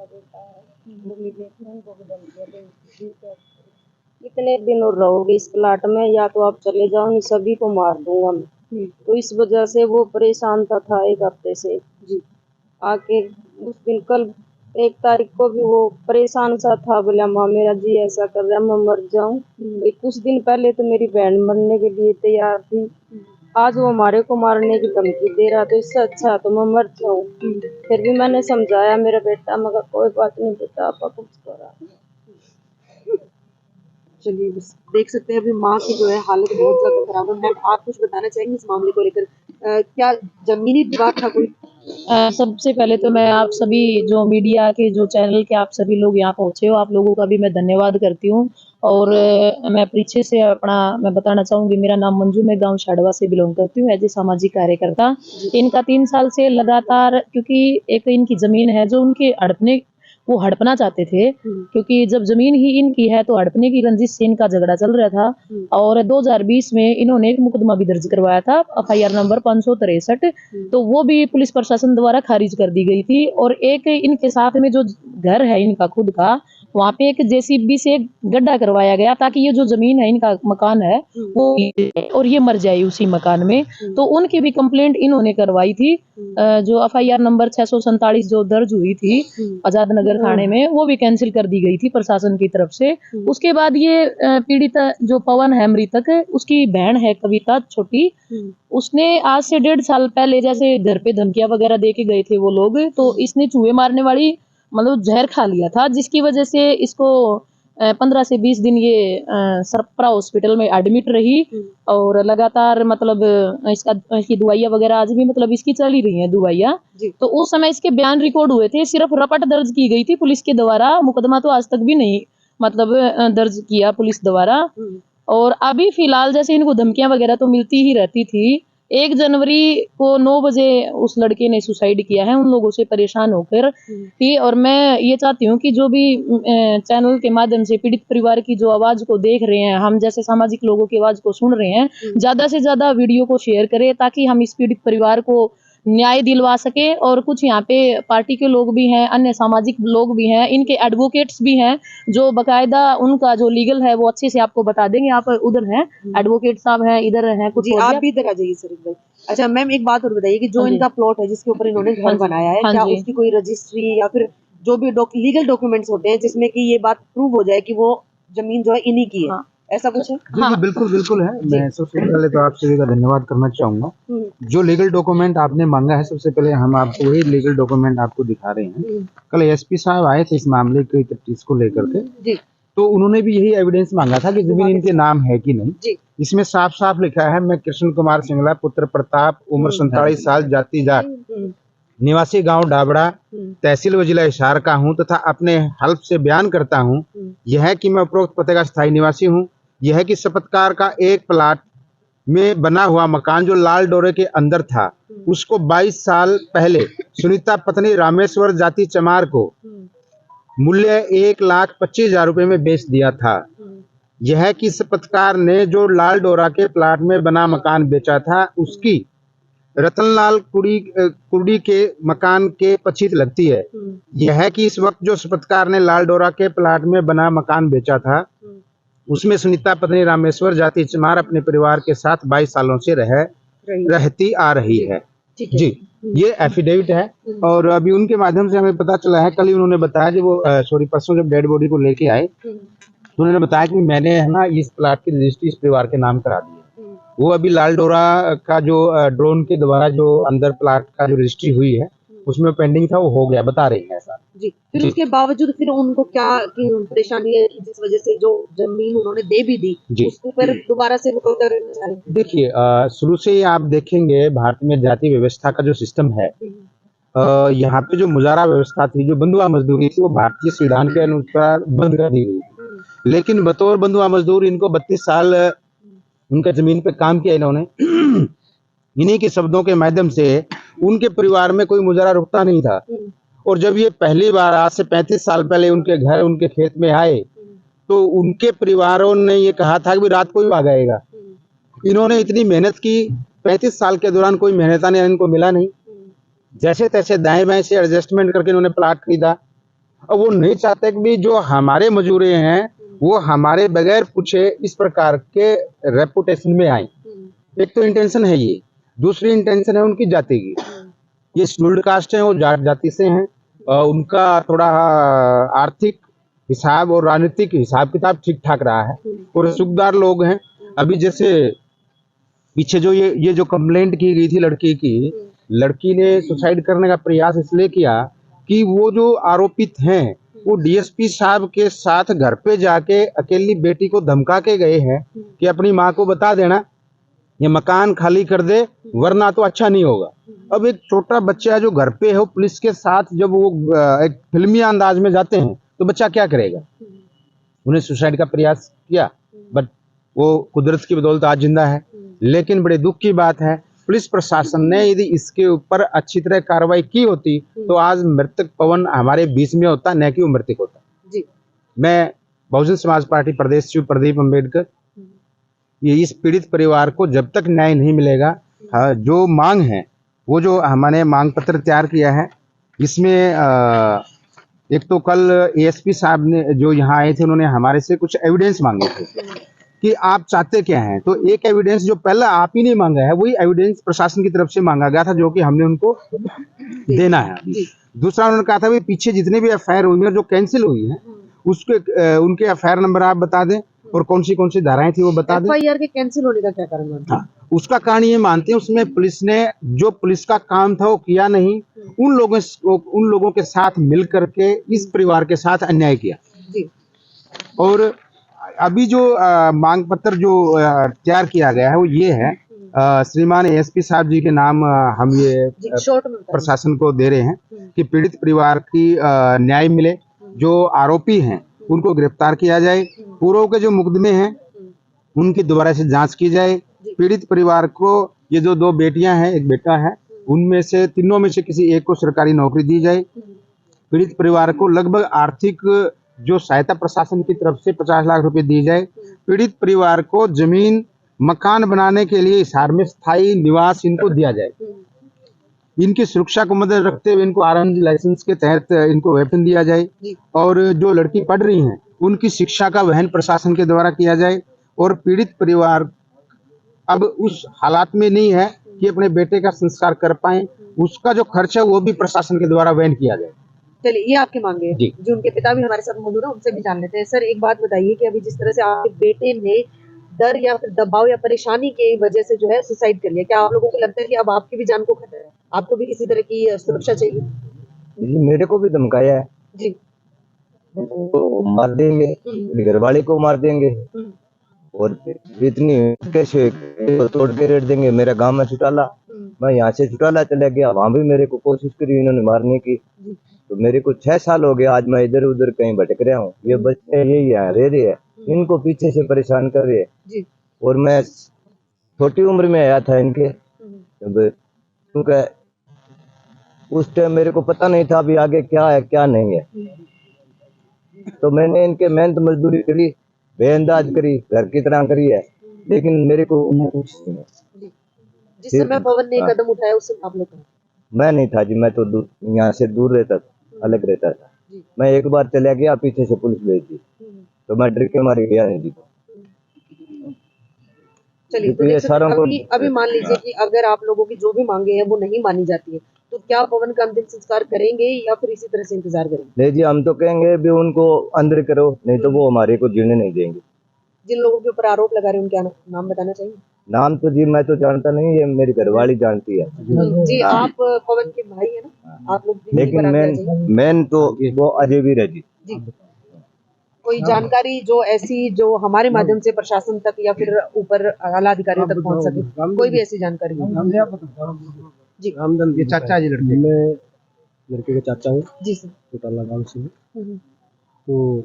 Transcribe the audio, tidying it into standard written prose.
का बेटा है, वो मेरी बहन को भी धमकियां दे दी है। कितने दिन और रहोगे इस प्लाट में, या तो आप चले जाओ, नहीं सभी को मार दूंगा मैं। तो इस वजह से वो परेशान था 1 हफ्ते से जी। आके उस दिन कल 1 तारीख को भी वो परेशान सा था, बोला माँ मेरा जी ऐसा कर रहा है, मैं मर जाऊं। कुछ दिन पहले तो मेरी बहन मरने के लिए तैयार थी, आज वो हमारे को मारने की धमकी दे रहा, तो इससे अच्छा तो मैं मर जाऊं। फिर भी मैंने समझाया मेरा बेटा, मगर कोई बात नहीं बेटा, आपका कुछ करा। चलिए, बस देख सकते हैं अभी माँ की जो है हालत बहुत ज्यादा खराब है। मैम, आप कुछ बताना चाहेंगे इस मामले को लेकर? क्या जमीनी विवाद था कोई? सबसे पहले तो मैं आप सभी जो मीडिया के जो चैनल के आप सभी लोग यहाँ पहुँचे हो, आप लोगों का भी मैं धन्यवाद करती हूँ। और मैं परिचय से मैं बताना चाहूँगी, मेरा नाम मंजू, मैं गांव शाडवा से बिलोंग करती हूँ एज ए सामाजिक कार्यकर्ता। इनका 3 साल से लगातार, क्योंकि एक इनकी ज़मीन है जो उनके वो हड़पना चाहते थे, क्योंकि जब ज़मीन ही इनकी है तो हड़पने की रंजिश से इनका झगड़ा चल रहा था। और 2020 में इन्होंने एक मुकदमा भी दर्ज करवाया था, FIR नंबर 563, तो वो भी पुलिस प्रशासन द्वारा खारिज कर दी गई थी। और एक इनके साथ में जो घर है इनका खुद का, वहाँ पे एक JCB से एक गड्ढा करवाया गया ताकि ये जो जमीन है, इनका मकान है वो, और ये मर जाए उसी मकान में। तो उनकी भी कंप्लेंट इन्होंने करवाई थी, जो FIR नंबर 647 जो दर्ज हुई थी आजाद नगर थाने में, वो भी कैंसिल कर दी गई थी प्रशासन की तरफ से। उसके बाद ये पीड़िता जो पवन है मृतक, उसकी बहन है कविता छोटी, उसने आज से 1.5 साल पहले जैसे घर पे धमकियां वगैरह दे के गए थे वो लोग, तो इसने चूहे मारने वाली मतलब जहर खा लिया था, जिसकी वजह से इसको 15 से 20 दिन ये सरपरा हॉस्पिटल में एडमिट रही। और लगातार मतलब इसकी दवाइयाँ वगैरह आज भी मतलब इसकी चल ही रही हैं दवाइयाँ। तो उस समय इसके बयान रिकॉर्ड हुए थे, सिर्फ रपट दर्ज की गई थी पुलिस के द्वारा, मुकदमा तो आज तक भी नहीं मतलब दर्ज किया पुलिस द्वारा। और अभी फिलहाल जैसे इनको धमकियां वगैरह तो मिलती ही रहती थी। 1 जनवरी को 9 बजे उस लड़के ने सुसाइड किया है उन लोगों से परेशान होकर थी। और मैं ये चाहती हूँ कि जो भी चैनल के माध्यम से पीड़ित परिवार की जो आवाज को देख रहे हैं, हम जैसे सामाजिक लोगों की आवाज को सुन रहे हैं, ज्यादा से ज्यादा वीडियो को शेयर करें ताकि हम इस पीड़ित परिवार को न्याय दिलवा सके। और कुछ यहाँ पे पार्टी के लोग भी हैं, अन्य सामाजिक लोग भी हैं, इनके एडवोकेट्स भी हैं जो बकायदा उनका जो लीगल है वो अच्छे से आपको बता देंगे। आप उधर हैं, एडवोकेट साहब हैं, इधर हैं कुछ। आप भी इधर आ जाइए सर भाई। अच्छा मैम, एक बात और बताइए कि जो इनका प्लॉट है जिसके ऊपर इन्होंने घर बनाया है, क्या उसकी कोई रजिस्ट्री या फिर जो भी लीगल डॉक्यूमेंट्स होते हैं जिसमें कि ये बात प्रूव हो जाए कि वो जमीन जो है इन्हीं की है, ऐसा कुछ है? हाँ, बिल्कुल बिल्कुल है। मैं सबसे पहले तो आप सभी का धन्यवाद करना चाहूंगा। जो लीगल डॉक्यूमेंट आपने मांगा है, सबसे पहले हम आपको वही लीगल डॉक्यूमेंट आपको दिखा रहे हैं। कल SP साहब आए थे इस मामले के तफ्तीश को लेकर के, तो उन्होंने भी यही एविडेंस मांगा था कि जमीन इनके नाम है कि नहीं। इसमें साफ साफ लिखा है, मैं कृष्ण कुमार सिंगला, पुत्र प्रताप, उम्र 47 साल, जाति जाट, निवासी गांव डाबड़ा, तहसील व जिला हिसार का हूं, तथा अपने हल्फ से बयान करता हूं यह है कि मैं उपरोक्त पते का स्थायी निवासी हूं। यह है कि शपथकार का एक प्लाट में बना हुआ मकान जो लाल डोरे के अंदर था, उसको 22 साल पहले सुनीता पत्नी रामेश्वर जाति चमार को मूल्य 1,25,000 रुपए में बेच दिया था। यह है कि शपथकार ने जो लाल डोरा के प्लाट में बना मकान बेचा था, उसकी रतनलाल कुड़ी के मकान के पछीत लगती है। यह है कि इस वक्त जो शपथकार ने लाल डोरा के प्लाट में बना मकान बेचा था, उसमें सुनीता पत्नी रामेश्वर जाति चमार अपने परिवार के साथ 22 सालों से रहती आ रही है। जी, ये एफिडेविट है। और अभी उनके माध्यम से हमें पता चला है, कल ही उन्होंने बताया कि वो परसों जब डेड बॉडी को लेके आए तो उन्होंने बताया कि मैंने है ना इस प्लाट की रजिस्ट्री इस परिवार के नाम करा दी है। वो अभी लाल डोरा का जो ड्रोन के द्वारा जो अंदर प्लाट का जो रजिस्ट्री हुई है उसमें पेंडिंग था, वो हो गया, बता रही है ऐसा। जी, फिर उसके बावजूद फिर उनको क्या परेशानी है कि जिस वजह से जो जमीन उन्होंने दे भी दी उसको फिर दोबारा से देखिए, शुरू से ही आप देखेंगे भारत में जाति व्यवस्था का जो सिस्टम है, यहाँ पे जो मुजारा व्यवस्था थी, जो बंधुआ मजदूरी थी, वो भारतीय संविधान के अनुसार बंद कर दी गई। लेकिन बतौर बंधुआ मजदूर इनको 32 साल उनका जमीन पे काम किया इन्होंने। इन्हीं के शब्दों के माध्यम से उनके परिवार में कोई मुजारा रुकता नहीं था। और जब ये पहली बार आज से 35 साल पहले उनके घर उनके खेत में आए, तो उनके परिवारों ने ये कहा था कि रात को ही भाग आएगा। इन्होंने इतनी मेहनत की, 35 साल के दौरान कोई मेहनताना इनको मिला नहीं। जैसे तैसे दाएं बाएं से एडजस्टमेंट करके इन्होंने प्लाट खरीदा और वो नहीं चाहते कि भी जो हमारे मजूरे हैं वो हमारे बगैर पूछे इस प्रकार के रेपुटेशन में आए। एक तो इंटेंशन है ये, दूसरी इंटेंशन है उनकी जाति की। ये शेड्यूल्ड कास्ट है, वो जाट जाति से हैं, उनका थोड़ा आर्थिक हिसाब और राजनीतिक हिसाब किताब ठीक ठाक रहा है और सुखदार लोग हैं। अभी जैसे पीछे जो ये जो कंप्लेंट की गई थी लड़की की, लड़की ने सुसाइड करने का प्रयास इसलिए किया कि वो जो आरोपित हैं वो डीएसपी साहब के साथ घर पे जाके अकेली बेटी को धमका के गए हैं कि अपनी माँ को बता देना ये मकान खाली कर दे वरना तो अच्छा नहीं होगा। अब एक छोटा बच्चा जो घर पे है वो पुलिस के साथ जब वो एक फिल्मी अंदाज में जाते हैं तो बच्चा क्या करेगा। उन्हें सुसाइड का प्रयास किया बट वो कुदरत की बदौलत आज जिंदा है। लेकिन बड़े दुख की बात है पुलिस प्रशासन ने यदि इसके ऊपर अच्छी तरह कार्रवाई की होती तो आज मृतक पवन हमारे बीच में होता, न कि वो मृतक होता जी। मैं बहुजन समाज पार्टी प्रदेश सचिव प्रदीप अम्बेडकर, ये इस पीड़ित परिवार को जब तक न्याय नहीं मिलेगा, जो मांग है वो जो हमने मांग पत्र तैयार किया है इसमें एक तो कल एएसपी साहब ने जो यहाँ आए थे उन्होंने हमारे से कुछ एविडेंस मांगे थे कि आप चाहते क्या हैं। तो एक एविडेंस जो पहला आप ही नहीं मांगा है वही एविडेंस प्रशासन की तरफ से मांगा गया था जो कि हमने उनको देना है। दूसरा उन्होंने कहा था भी पीछे जितने भी एफआईआर हुई है जो कैंसिल हुई है उसके उनके एफआईआर नंबर आप बता दें और कौन सी धाराएं थी वो बता दें। एफआईआर के कैंसिल होने का क्या कारण मानते हैं? हाँ, उसका कारण ये मानते हैं उसमें पुलिस ने जो पुलिस का काम था वो किया नहीं, उन लोगों के साथ मिल करके इस परिवार के साथ अन्याय किया जी। और अभी जो मांग पत्र जो तैयार किया गया है वो ये है, श्रीमान एएसपी साहब जी के नाम हम ये प्रशासन को दे रहे हैं कि पीड़ित परिवार की न्याय मिले, जो आरोपी हैं उनको गिरफ्तार किया जाए, पूर्व के जो मुकदमे हैं उनकी दोबारा से जांच की जाए, पीड़ित परिवार को ये जो 2 बेटियां हैं एक बेटा है उनमें से तीनों में से किसी एक को सरकारी नौकरी दी जाए, पीड़ित परिवार को लगभग आर्थिक जो सहायता प्रशासन की तरफ से 50 लाख रुपए दी जाए, पीड़ित परिवार को जमीन मकान बनाने के लिए हिसार में स्थायी निवास इनको दिया जाए, इनकी सुरक्षा को मद्देनजर रखते हुए इनको आरएन लाइसेंस के तहत इनको वेतन दिया जाए और जो लड़की पढ़ रही हैं उनकी शिक्षा का वहन प्रशासन के द्वारा किया जाए और पीड़ित परिवार अब उस हालात में नहीं है कि अपने बेटे का संस्कार कर पाए, उसका जो खर्च है वो भी प्रशासन के द्वारा वहन किया जाए। चलिए ये आपकी मांगे है जो उनके पिता भी हमारे साथ मौजूद है उनसे भी जान लेते हैं। सर एक बात बताइए कि अभी जिस तरह से आपके बेटे ने डर या फिर दबाव या परेशानी की वजह से जो है सुसाइड कर लिया, क्या आप लोगों को लगता है कि अब आपकी भी जान को खतरा है, आपको भी किसी तरह की सुरक्षा चाहिए? जी मेरे को भी धमकाया है जी, तो मार देंगे, घर वाले को मार देंगे और इतनी कैसे तोड़ के रेट देंगे। मेरा गांव में छुटाला, मैं यहाँ से छुटाला चला गया, वहां भी मेरे को कोशिश करी इन्होंने मारने की। तो मेरे को 6 साल हो गए आज मैं इधर उधर कहीं भटक रहा हूँ। ये बच्चे यही है रह रहे हैं, इनको पीछे से परेशान कर रहे हैं और मैं छोटी उम्र में आया था इनके, क्योंकि उस टाइम मेरे को पता नहीं था अभी आगे क्या है क्या नहीं है। तो मैंने इनके मेहनत मजदूरी करी, बेअंदाज करी, घर की तरह करी है, लेकिन मेरे को कुछ नहीं है। जिस समय पवन ने कदम उठाया उस समय आप लोग मैं नहीं था जी, मैं तो यहाँ से दूर रहता था, अलग रहता था। मैं एक बार चला गया, पीछे से पुलिस भेज दी तो मैं डर के मारे गया नहीं जी। चलिए तो अभी मान लीजिए कि अगर आप लोगों की जो भी मांगे हैं वो नहीं मानी जाती है तो क्या पवन का अंतिम संस्कार करेंगे या फिर इसी तरह से इंतजार करेंगे? नहीं जी, हम तो कहेंगे भी उनको अंदर करो, नहीं तो वो हमारे को जीने नहीं देंगे। जिन लोगों के ऊपर आरोप लगा रहे हैं उनके नाम बताना चाहिए? नाम तो जी मैं तो जानता नहीं, ये मेरी घरवाली जानती है जी। आप पवन के भाई है ना, आप लोग लेकिन मेन तो वो अजय वीर है जी। कोई जानकारी जो ऐसी जो हमारे माध्यम से प्रशासन तक या फिर ऊपर आला अधिकारियों तक पहुंच सके, कोई भी ऐसी जानकारी जी? ये चाचा जी लड़के, मैं लड़के के चाचा हूँ जी सर। छोटाला गांव से। तो